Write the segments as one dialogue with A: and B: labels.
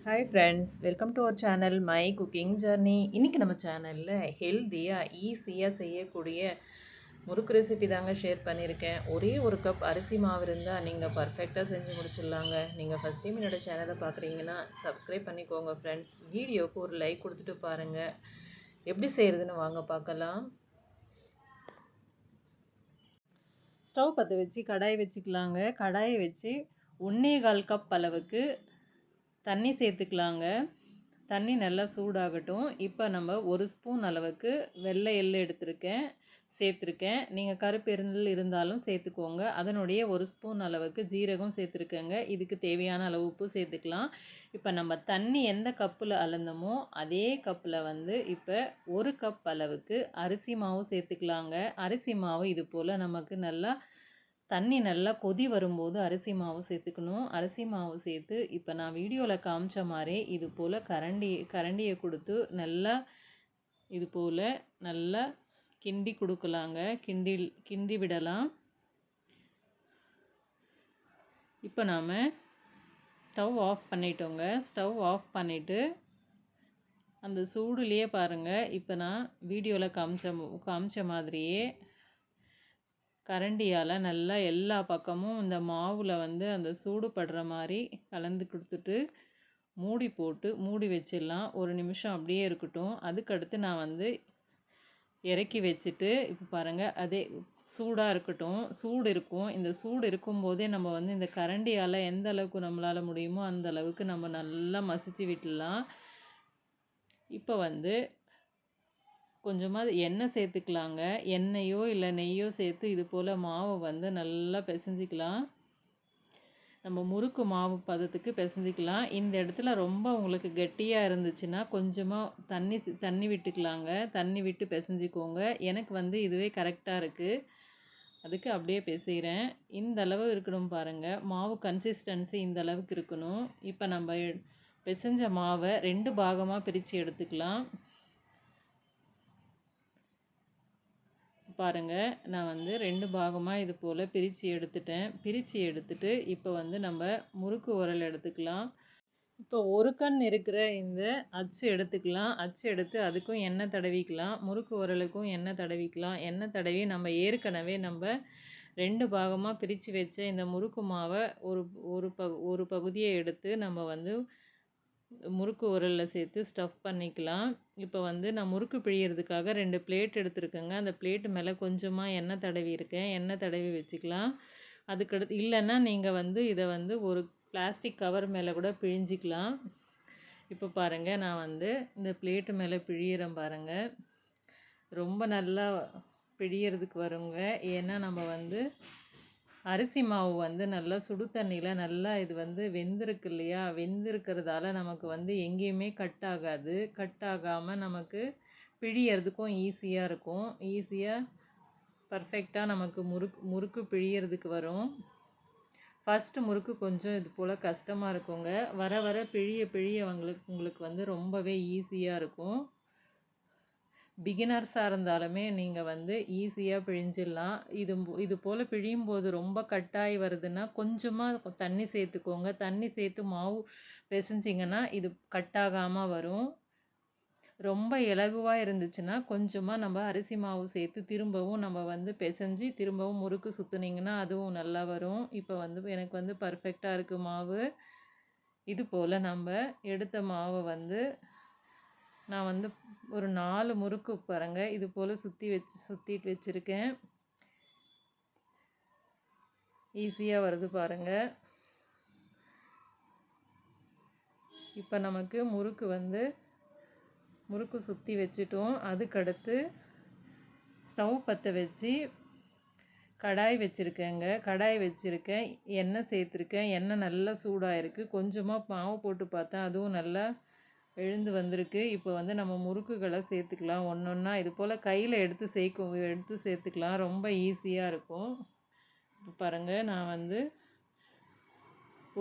A: Hi friends, welcome to our channel my cooking journey. இன்றைக்கி நம்ம சேனலில் ஹெல்த்தியாக ஈஸியாக செய்யக்கூடிய முறுக்கு ரெசிபி தாங்க ஷேர் பண்ணியிருக்கேன். ஒரே ஒரு கப் அரிசி மாவு இருந்தால் நீங்கள் பர்ஃபெக்டாக செஞ்சு முடிச்சிடலாங்க. நீங்கள் ஃபஸ்ட் டைம் என்னோடய சேனலை பார்க்குறீங்கன்னா சப்ஸ்கிரைப் பண்ணிக்கோங்க ஃப்ரெண்ட்ஸ். வீடியோவுக்கு ஒரு லைக் கொடுத்துட்டு பாருங்கள். எப்படி செய்கிறதுன்னு வாங்க பார்க்கலாம். ஸ்டவ் பற்ற வச்சு கடாய் வச்சுக்கலாங்க. கடாயை வச்சு 1.25 கப் அளவுக்கு தண்ணி சேர்த்துக்கலாங்க. தண்ணி நல்லா சூடாகட்டும். இப்போ நம்ம 1 ஸ்பூன் அளவுக்கு வெள்ளை எள்ளு சேர்த்துருக்கேன். நீங்கள் கருப்பு எள்ளு இருந்தாலும் சேர்த்துக்கோங்க. அதனுடைய 1 ஸ்பூன் அளவுக்கு ஜீரகம் சேர்த்துருக்கேங்க. இதுக்கு தேவையான அளவு உப்பு சேர்த்துக்கலாம். இப்போ நம்ம தண்ணி எந்த கப்பில் அளந்தோமோ அதே கப்பில் இப்போ 1 கப் அளவுக்கு அரிசி மாவு சேர்த்துக்கலாங்க. அரிசி மாவு இது போல் நமக்கு தண்ணி நல்லா கொதி வரும்போது அரிசி மாவு சேர்த்துக்கணும். அரிசி மாவு சேர்த்து இப்போ நான் வீடியோவில் காமிச்ச மாதிரி இது போல் கரண்டியை கொடுத்து நல்லா இது போல் நல்லா கிண்டி கொடுக்கலாங்க. கிண்டி விடலாம். இப்போ நாம் ஸ்டவ் ஆஃப் பண்ணிட்டோங்க. ஸ்டவ் ஆஃப் பண்ணிவிட்டு அந்த சூடுலேயே பாருங்கள், இப்போ நான் வீடியோவில் காமிச்ச மாதிரியே கரண்டியால் நல்லா எல்லா பக்கமும் இந்த மாவில் அந்த சூடு படுற மாதிரி கலந்து கொடுத்துட்டு மூடி வச்சிடலாம். 1 நிமிஷம் அப்படியே இருக்கட்டும். அதுக்கடுத்து நான் இறக்கி வச்சுட்டு இப்போ பாருங்கள், அதே சூடாக இருக்கட்டும். சூடு இருக்கும். இந்த சூடு இருக்கும்போதே நம்ம இந்த கரண்டியால் எந்த அளவுக்கு நம்மளால் முடியுமோ அந்த அளவுக்கு நம்ம நல்லா மசிச்சு விட்டுடலாம். இப்போ கொஞ்சமாக எண்ணெய் சேர்த்துக்கலாங்க. எண்ணெயோ இல்லை நெய்யோ சேர்த்து இது போல் மாவை நல்லா பிசைஞ்சிக்கலாம். நம்ம முறுக்கு மாவு பதத்துக்கு பிசைஞ்சிக்கலாம். இந்த இடத்துல ரொம்ப உங்களுக்கு கெட்டியாக இருந்துச்சுன்னா கொஞ்சமாக தண்ணி விட்டுக்கலாங்க. தண்ணி விட்டு பிசைஞ்சிக்கோங்க. எனக்கு இதுவே கரெக்டாக இருக்குது. அதுக்கு அப்படியே பிசைகிறேன். இந்த அளவு இருக்கணும் பாருங்கள். மாவு கன்சிஸ்டன்சி இந்த அளவுக்கு இருக்கணும். இப்போ நம்ம பிசைஞ்ச மாவை 2 பாகமாக பிரித்து எடுத்துக்கலாம். பாருங்கள், நான் 2 பாகமாக இது போல் பிரித்து எடுத்துட்டு இப்போ நம்ம முறுக்கு உரல் எடுத்துக்கலாம். இப்போ 1 கண் இருக்கிற இந்த அச்சு எடுத்துக்கலாம். அச்சு எடுத்து அதுக்கும் எண்ணெய் தடவிக்கலாம். முறுக்கு உரலுக்கும் எண்ணெய் தடவிக்கலாம். எண்ணெய் தடவி நம்ம ஏற்கனவே 2 பாகமாக பிரித்து வச்ச இந்த முறுக்கு மாவை ஒரு பகுதியை எடுத்து நம்ம முறுக்கு உரலில் சேர்த்து ஸ்டஃப் பண்ணிக்கலாம். இப்போ நான் முறுக்கு பிழியறதுக்காக 2 பிளேட் எடுத்துருக்கேங்க. அந்த பிளேட்டு மேலே கொஞ்சமாக எண்ணெய் தடவி இருக்கேன். எண்ணெய் தடவி வச்சுக்கலாம். அதுக்கடுத்து இல்லைன்னா நீங்கள் இதை ஒரு பிளாஸ்டிக் கவர் மேலே கூட பிழிஞ்சிக்கலாம். இப்போ பாருங்கள், நான் இந்த பிளேட்டு மேலே பிழியிறேன் பாருங்கள். ரொம்ப நல்லா பிழியறதுக்கு வருங்க. ஏன்னா நம்ம அரிசி மாவு நல்லா சுடு தண்ணியில் நல்லா இது வெந்திருக்கு இல்லையா? வெந்திருக்கிறதால நமக்கு எங்கேயுமே கட் ஆகாது. கட் ஆகாமல் நமக்கு பிழியறதுக்கும் ஈஸியாக இருக்கும். ஈஸியாக பர்ஃபெக்டாக நமக்கு முறுக்கு பிழியறதுக்கு வரும். ஃபஸ்ட்டு முறுக்கு கொஞ்சம் இது போல் கஷ்டமாக இருக்குங்க. வர வர பிழிய உங்களுக்கு ரொம்பவே ஈஸியாக இருக்கும். பிகினர்ஸாக இருந்தாலுமே நீங்கள் ஈஸியாக பிழிஞ்சிடலாம். இது போல் பிழியும்போது ரொம்ப கட்டாகி வருதுன்னா கொஞ்சமாக தண்ணி சேர்த்துக்கோங்க. தண்ணி சேர்த்து மாவு பிசைஞ்சிங்கன்னா இது கட்டாகாமல் வரும். ரொம்ப இலகுவாக இருந்துச்சுன்னா கொஞ்சமாக நம்ம அரிசி மாவு சேர்த்து திரும்பவும் நம்ம பிசைஞ்சு திரும்பவும் முறுக்கு சுற்றுனீங்கன்னா அதுவும் நல்லா வரும். இப்போ எனக்கு பர்ஃபெக்டாக இருக்குது மாவு. இது போல் நம்ம எடுத்த மாவை நான் ஒரு 4 முறுக்கு பாருங்கள் இது போல் சுற்றிட்டு வச்சுருக்கேன். ஈஸியாக வருது பாருங்கள். இப்போ நமக்கு முறுக்கு சுற்றி வச்சுட்டோம். அதுக்கடுத்து ஸ்டவ் பற்ற வச்சு கடாய் வச்சுருக்கேன். எண்ணெய் சேர்த்துருக்கேன். எண்ணெய் நல்லா சூடாக இருக்குது. கொஞ்சமாக மாவு போட்டு பார்த்தேன், அதுவும் நல்லா எழுந்து வந்திருக்கு. இப்போ நம்ம முறுக்குகளை சேர்த்துக்கலாம். ஒன்றா இது போல் கையில் எடுத்து சேர்த்துக்கலாம். ரொம்ப ஈஸியாக இருக்கும். இப்போ பாருங்கள், நான்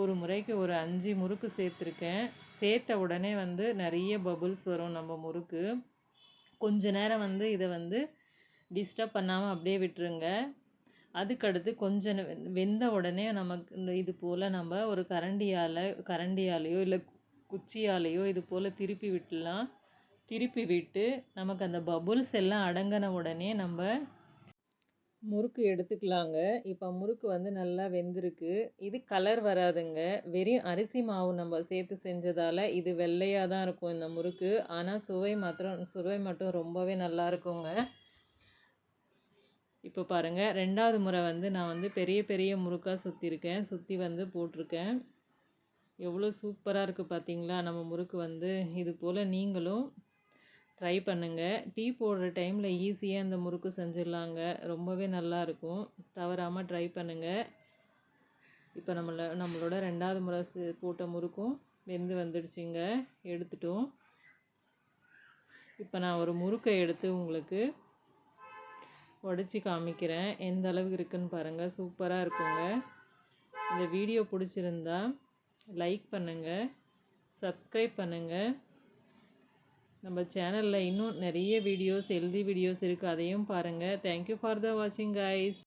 A: ஒரு முறைக்கு ஒரு 5 முறுக்கு சேர்த்துருக்கேன். சேர்த்த உடனே நிறைய பபுள்ஸ் வரும் நம்ம முறுக்கு. கொஞ்ச நேரம் இதை டிஸ்டர்ப் பண்ணாமல் அப்படியே விட்டுருங்க. அதுக்கடுத்து கொஞ்சம் வெந்த உடனே நமக்கு இது போல் நம்ம ஒரு கரண்டியாலேயோ இல்லை குச்சியாலேயோ இது போல் திருப்பி விட்டுலாம். திருப்பி விட்டு நமக்கு அந்த பபுள்ஸ் எல்லாம் அடங்கின உடனே நம்ம முறுக்கு எடுத்துக்கலாங்க. இப்போ முறுக்கு வந்து நல்லா வெந்திருக்கு. இது கலர் வராதுங்க. வெறும் அரிசி மாவு நம்ம சேர்த்து செஞ்சதால் இது வெள்ளையாக தான் இருக்கும் இந்த முறுக்கு. ஆனால் சுவை மட்டும் ரொம்பவே நல்லா இருக்குங்க. இப்போ பாருங்கள், 2வது முறை வந்து நான் வந்து பெரிய பெரிய முறுக்காக சுற்றிருக்கேன். சுற்றி வந்து போட்டிருக்கேன். எவ்வளோ சூப்பராக இருக்குது பார்த்தீங்களா நம்ம முறுக்கு வந்து. இது போல் நீங்களும் ட்ரை பண்ணுங்கள். டீ போடுற டைமில் ஈஸியாக இந்த முறுக்கு செஞ்சிடலாங்க. ரொம்பவே நல்லாயிருக்கும். தவறாமல் ட்ரை பண்ணுங்கள். இப்போ நம்மளோட 2வது முறை போட்ட முறுக்கும் வெந்து வந்துடுச்சுங்க. எடுத்துட்டோம். இப்போ நான் ஒரு முறுக்கை எடுத்து உங்களுக்கு உடச்சி காமிக்கிறேன். எந்த அளவுக்கு இருக்குன்னு பாருங்கள். சூப்பராக இருக்குங்க. இந்த வீடியோ பிடிச்சிருந்தா லைக் பண்ணுங்கள், சப்ஸ்கிரைப் பண்ணுங்கள். நம்ம சேனலில் இன்னும் நிறைய வீடியோஸ், ஹெல்தி வீடியோஸ் இருக்குது. அதையும் பாருங்கள். தேங்க்யூ ஃபார் த வாட்சிங் கைஸ்.